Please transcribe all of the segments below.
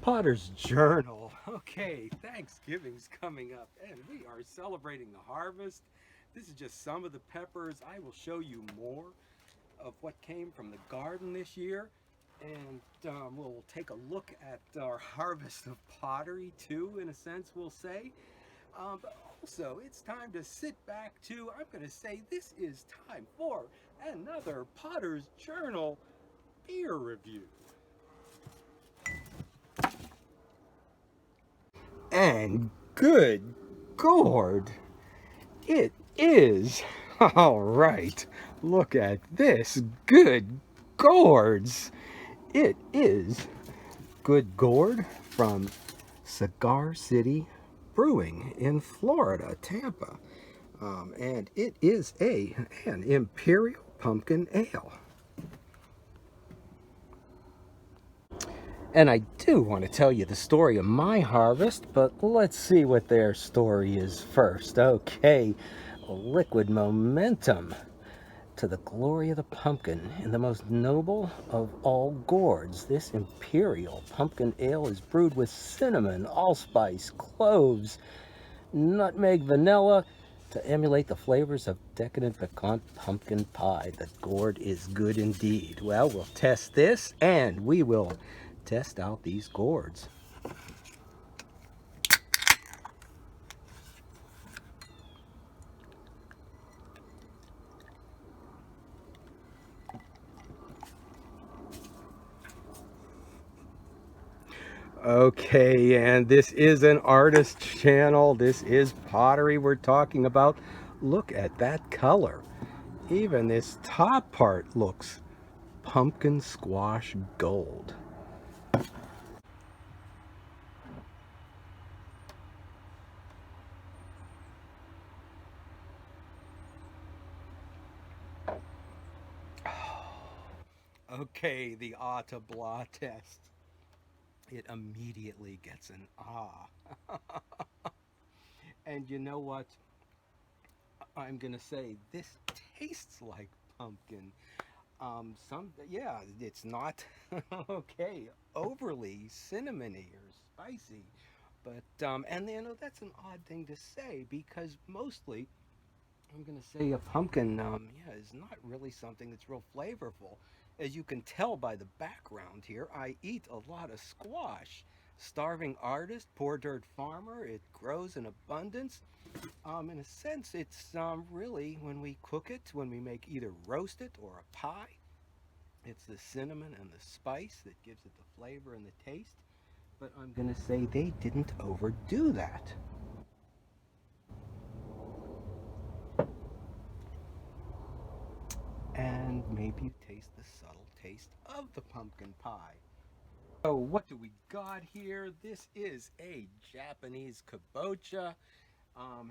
Potter's Journal. Okay, Thanksgiving's coming up and we are celebrating the harvest. This is just some of the peppers. I will show you more of what came from the garden this year. And we'll take a look at our harvest of pottery too, in a sense, we'll say. But also, it's time to sit back too. I'm going to say this is time for another Potter's Journal beer review. And good gourd, it is. All right, look at this. Good gourds. It is Good Gourd from Cigar City Brewing in Florida, Tampa. And it is an Imperial Pumpkin Ale. And I do want to tell you the story of my harvest, but let's see what their story is first. Okay, liquid momentum to the glory of the pumpkin in the most noble of all gourds. This Imperial Pumpkin Ale is brewed with cinnamon, allspice, cloves, nutmeg, vanilla to emulate the flavors of decadent piquant pumpkin pie. The gourd is good indeed. Well, we'll test this and we will test out these gourds. Okay, and this is an artist channel. This is pottery we're talking about. Look at that color. Even this top part looks pumpkin squash gold. Okay, the ah to blah test. It immediately gets an ah. And you know what? I'm gonna say this tastes like pumpkin. Yeah, it's not okay, overly cinnamony or spicy, but and you know that's an odd thing to say because mostly I'm gonna say a pumpkin, yeah, is not really something that's real flavorful. As you can tell by the background here, I eat a lot of squash. Starving artist, poor dirt farmer, it grows in abundance. In a sense, it's really when we cook it, when we make either roast it or a pie, it's the cinnamon and the spice that gives it the flavor and the taste. But I'm gonna say they didn't overdo that. And maybe you taste the subtle taste of the pumpkin pie. So what do we got here? This is a Japanese kabocha.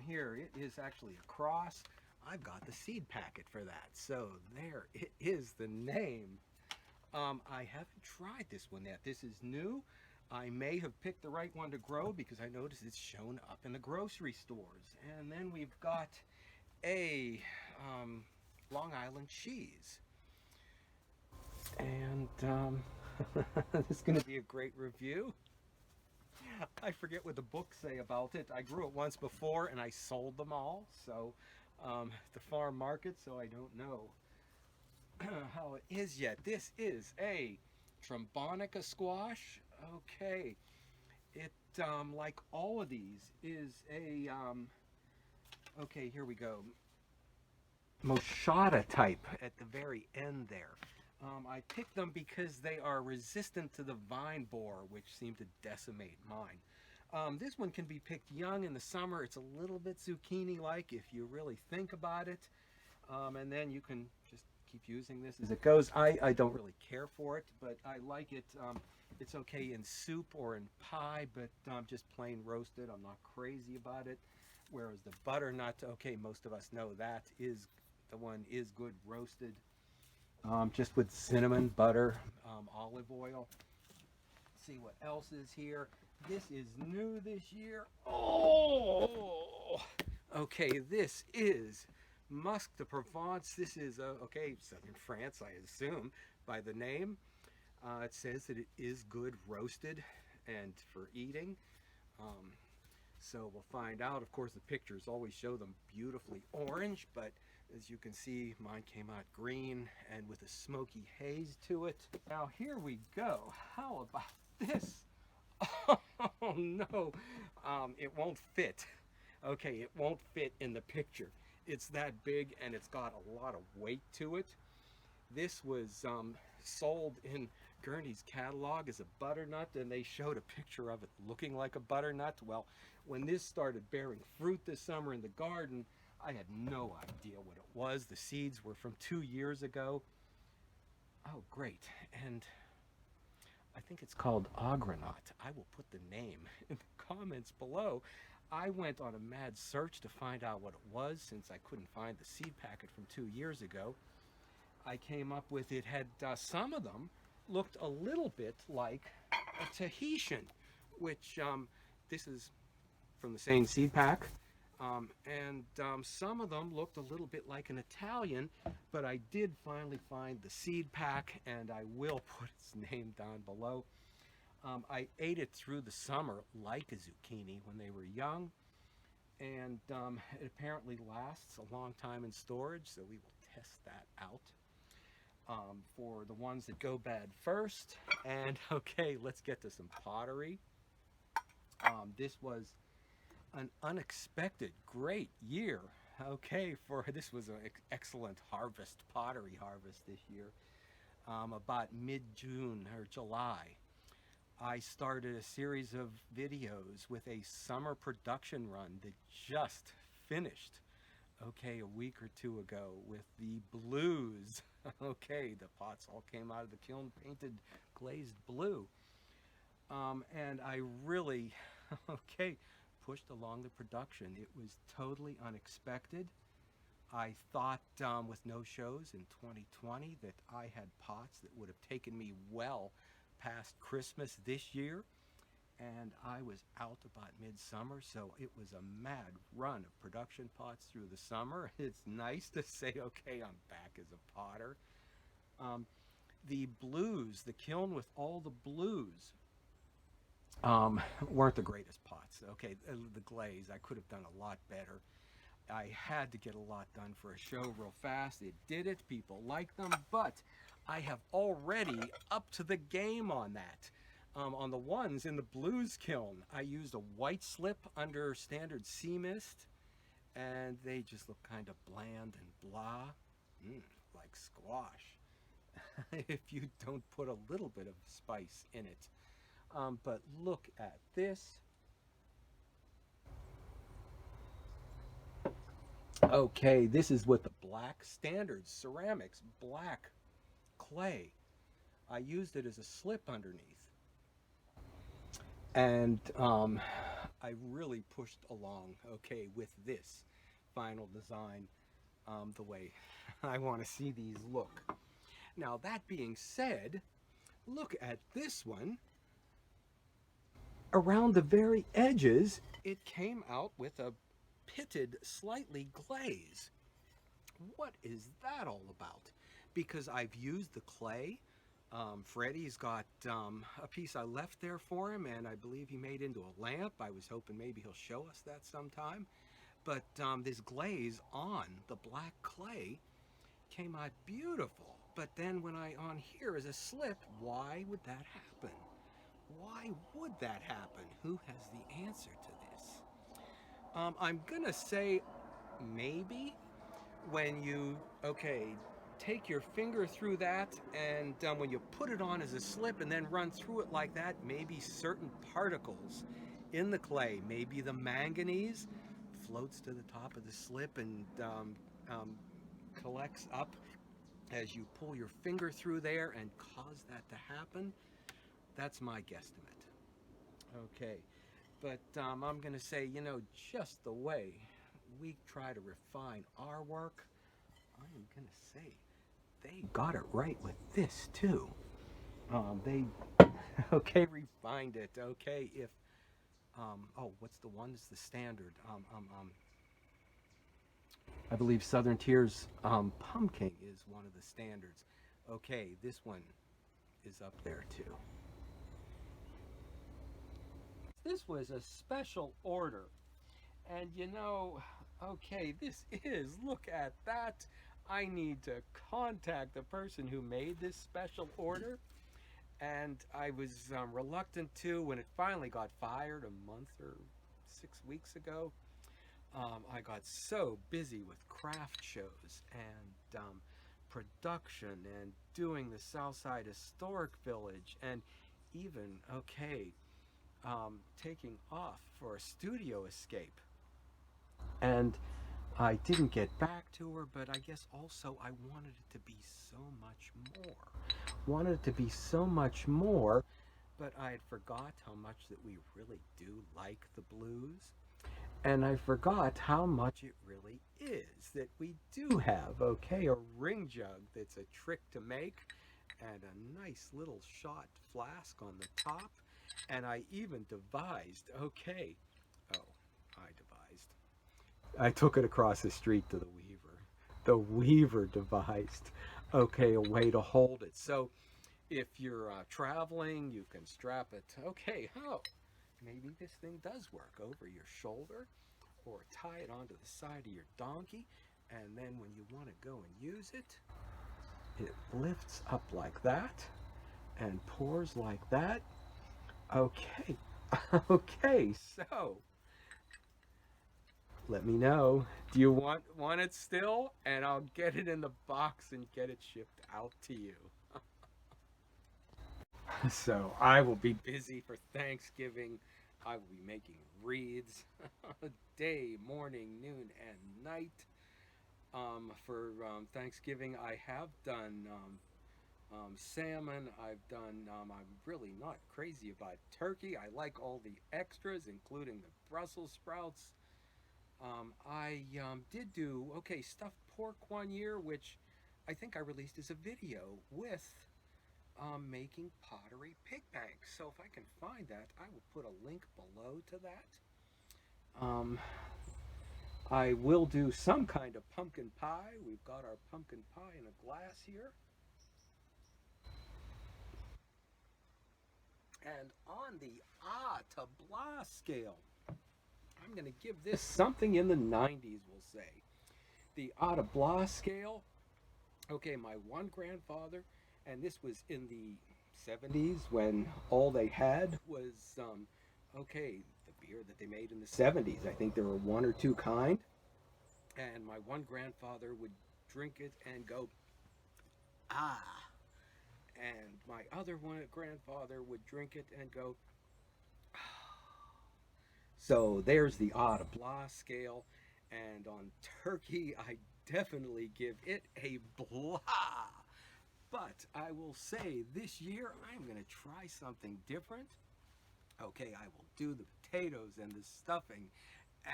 Here it is actually a cross. I've got the seed packet for that. So there it is, the name. I haven't tried this one yet. This is new. I may have picked the right one to grow because I noticed it's shown up in the grocery stores. And then we've got a Long Island cheese. And this is going to be a great review. I forget what the books say about it. I grew it once before and I sold them all. So the farm market, so I don't know how it is yet. This is a Trombonica Squash. Okay, it like all of these is a okay, here we go, Moshada type at the very end there. I picked them because they are resistant to the vine borer, which seemed to decimate mine. This one can be picked young in the summer. It's a little bit zucchini-like if you really think about it. And then you can just keep using this as it goes. I don't really care for it, but I like it. It's okay in soup or in pie, but just plain roasted. I'm not crazy about it. Whereas the butternut, okay, most of us know that is the one is good roasted. Just with cinnamon, butter, olive oil. Let's see what else is here. This is new this year. Oh, okay, this is Musc de Provence. This is, okay, southern France, I assume, by the name. It says that it is good roasted, and for eating. Um, so we'll find out. Of course, the pictures always show them beautifully orange, but as you can see, mine came out green and with a smoky haze to it. Now here we go. How about this? Oh no, it won't fit. Okay, it won't fit in the picture. It's that big and it's got a lot of weight to it. This was sold in Gurney's catalog as a butternut, and they showed a picture of it looking like a butternut. Well, when this started bearing fruit this summer in the garden, I had no idea what it was. The seeds were from 2 years ago. Oh, great. And I think it's called Agronaut. I will put the name in the comments below. I went on a mad search to find out what it was, since I couldn't find the seed packet from 2 years ago. I came up with it had some of them looked a little bit like a Tahitian, which this is from the same seed pack. And some of them looked a little bit like an Italian, but I did finally find the seed pack, and I will put its name down below. I ate it through the summer like a zucchini when they were young, and it apparently lasts a long time in storage, so we will test that out for the ones that go bad first. And okay, let's get to some pottery. This was an unexpected great year. Okay, this was an excellent pottery harvest this year. About mid-June or July, I started a series of videos with a summer production run that just finished, okay, a week or two ago, with the blues. Okay, the pots all came out of the kiln painted glazed blue. And I really, okay, pushed along the production. It was totally unexpected. I thought with no shows in 2020 that I had pots that would have taken me well past Christmas this year, and I was out about midsummer, so it was a mad run of production pots through the summer. It's nice to say, okay, I'm back as a potter. The blues, the kiln with all the blues, weren't the greatest pots. Okay, the glaze, I could have done a lot better. I had to get a lot done for a show real fast. It did it. People like them, but I have already up to the game on that. On the ones in the blues kiln, I used a white slip under standard sea mist, and they just look kind of bland and blah, like squash. If you don't put a little bit of spice in it. But look at this. Okay, this is with the black standard ceramics, black clay. I used it as a slip underneath. And I really pushed along, okay, with this final design the way I want to see these look. Now, that being said, look at this one. Around the very edges, it came out with a pitted, slightly glaze. What is that all about? Because I've used the clay. Freddie's got a piece I left there for him, and I believe he made into a lamp. I was hoping maybe he'll show us that sometime. But this glaze on the black clay came out beautiful. But then when on here is a slip, why would that happen? Why would that happen? Who has the answer to this? I'm gonna say maybe when you, okay, take your finger through that, and when you put it on as a slip and then run through it like that, maybe certain particles in the clay, maybe the manganese, floats to the top of the slip and collects up as you pull your finger through there and cause that to happen. That's my guesstimate. Okay, but I'm going to say, just the way we try to refine our work, I'm going to say they got it right with this too. They, okay, refined it. Okay, if, oh, what's the one? It's the standard. I believe Southern Tier's Pumpkin is one of the standards. Okay, this one is up there too. this was a special order. And you know, okay, this is, look at that. I need to contact the person who made this special order. And I was reluctant to when it finally got fired a month or 6 weeks ago. I got so busy with craft shows and production and doing the Southside Historic Village and even, okay, taking off for a studio escape. And I didn't get back to her, but I guess also I wanted it to be so much more. Wanted it to be so much more, but I had forgot how much that we really do like the blues. And I forgot how much it really is that we do have, okay, a ring jug that's a trick to make and a nice little shot flask on the top. And I even devised, okay, oh, I took it across the street to the weaver. The weaver devised, okay, a way to hold it. So if you're traveling, you can strap it, okay, oh, maybe this thing does work over your shoulder or tie it onto the side of your donkey. And then when you want to go and use it, it lifts up like that and pours like that. Okay, okay, so let me know. Do you want it still? And I'll get it in the box and get it shipped out to you. So I will be busy for Thanksgiving. I will be making wreaths day, morning, noon, and night. For Thanksgiving, I have done salmon. I've done, I'm really not crazy about turkey. I like all the extras, including the Brussels sprouts. I did do, okay, stuffed pork one year, which I think I released as a video with making pottery pig banks. So if I can find that, I will put a link below to that. I will do some kind of pumpkin pie. We've got our pumpkin pie in a glass here. And on the tabla scale, I'm going to give this something in the 90s, we'll say. The tabla scale, okay, my one grandfather, and this was in the 70s when all they had was, okay, the beer that they made in the 70s. I think there were one or two kind. And my one grandfather would drink it and go, ah. And my other one grandfather would drink it and go, ah. So there's the odd blah scale. And on turkey, I definitely give it a blah. But I will say this year, I'm going to try something different. Okay, I will do the potatoes and the stuffing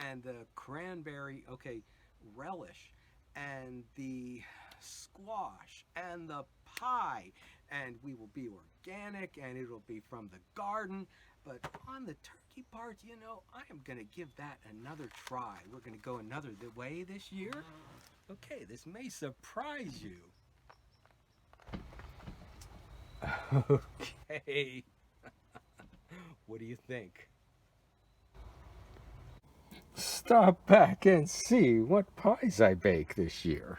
and the cranberry, okay, relish and the squash and the pie. And we will be organic and it'll be from the garden. But on the turkey part, you know, I am going to give that another try. We're going to go another way this year. Okay, this may surprise you. Okay. What do you think? Stop back and see what pies I bake this year.